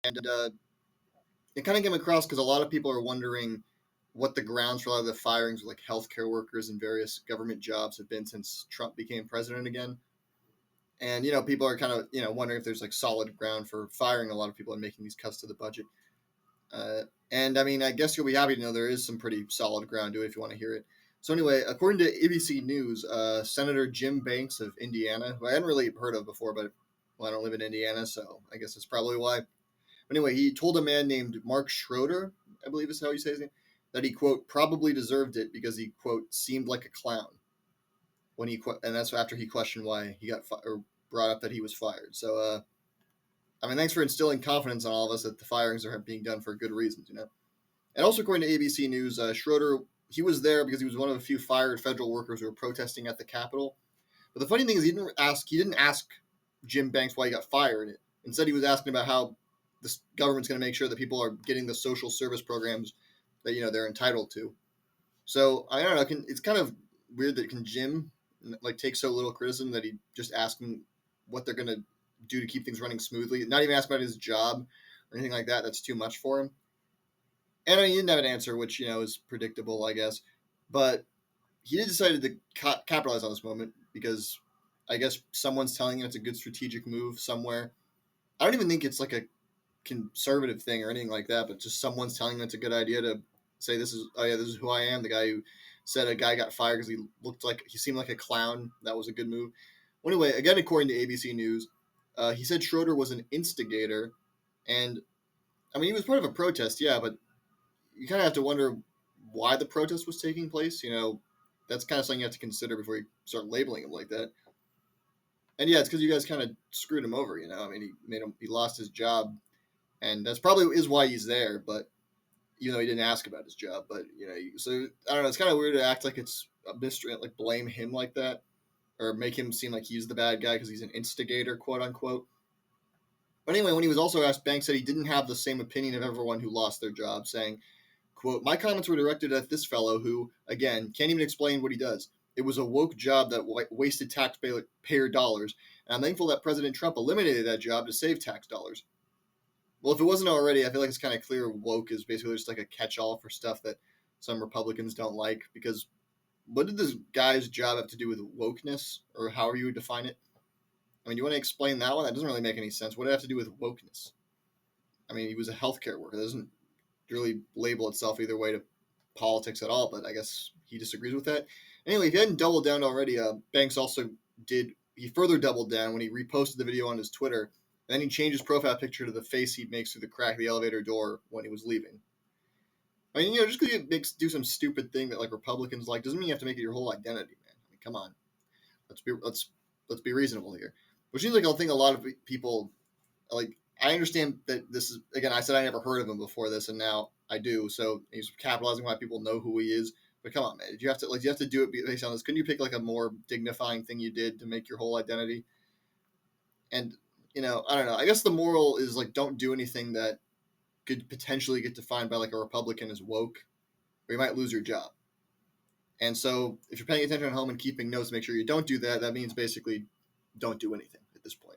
And it kind of came across because a lot of people are wondering what the grounds for a lot of the firings of like healthcare workers and various government jobs have been since Trump became president again. And people are kind of wondering if there's like solid ground for firing a lot of people and making these cuts to the budget. Uh, and I mean, I guess you'll be happy to know there is some pretty solid ground to it if you want to hear it. So anyway, according to ABC News, Senator Jim Banks of Indiana, who I hadn't really heard of before, but well, I don't live in Indiana, so I guess that's probably why. But anyway, he told a man named Mark Schroeder, I believe is how you say his name, that he, quote, probably deserved it because he, quote, seemed like a clown. And that's after he questioned why he got or brought up that he was fired. So, I mean, thanks for instilling confidence in all of us that the firings are being done for good reasons. And also, according to ABC News, Schroeder, he was there because he was one of a few fired federal workers who were protesting at the Capitol. But the funny thing is, he didn't ask Jim Banks why he got fired. Instead, he was asking about how the government's going to make sure that people are getting the social service programs that they're entitled to. So I don't know. It's kind of weird that Jim like take so little criticism that he just asked him what they're going to do to keep things running smoothly. Not even ask about his job or anything like that. That's too much for him. And I mean, he didn't have an answer, which is predictable, I guess. But he did decided to capitalize on this moment because I guess someone's telling him it's a good strategic move somewhere. I don't even think it's like a conservative thing or anything like that, but just someone's telling him it's a good idea to say this is who I am. The guy who said a guy got fired because he seemed like a clown. That was a good move. Well, anyway, again, according to ABC News, he said Schroeder was an instigator, and I mean he was part of a protest, yeah, but you kind of have to wonder why the protest was taking place. That's kind of something you have to consider before you start labeling him like that. And yeah, it's because you guys kind of screwed him over. I mean, he lost his job, and that's probably is why he's there. But even though he didn't ask about his job, but so I don't know. It's kind of weird to act like it's a mystery, like blame him like that, or make him seem like he's the bad guy because he's an instigator, quote unquote. But anyway, when he was also asked, Banks said he didn't have the same opinion of everyone who lost their job, saying, quote, my comments were directed at this fellow who, again, can't even explain what he does. It was a woke job that wasted taxpayer dollars, and I'm thankful that President Trump eliminated that job to save tax dollars. Well, if it wasn't already, I feel like it's kind of clear woke is basically just like a catch-all for stuff that some Republicans don't like, because what did this guy's job have to do with wokeness, or however you would define it? I mean, you want to explain that one? That doesn't really make any sense. What did it have to do with wokeness? I mean, he was a healthcare worker. It doesn't really label itself either way to politics at all, but I guess he disagrees with that. Anyway, if he hadn't doubled down already, Banks also he further doubled down when he reposted the video on his Twitter, and then he changed his profile picture to the face he makes through the crack of the elevator door when he was leaving. I mean, just because you do some stupid thing that like Republicans like doesn't mean you have to make it your whole identity, man. I mean, come on, let's be reasonable here. Which seems like I think a lot of people like. I understand that this is again. I said I never heard of him before this, and now I do. So he's capitalizing why people know who he is. But come on, man, did you have to do it based on this? Couldn't you pick like a more dignifying thing you did to make your whole identity? And I don't know. I guess the moral is like don't do anything that could potentially get defined by like a Republican as woke, or you might lose your job. And so if you're paying attention at home and keeping notes, make sure you don't do that. That means basically don't do anything at this point.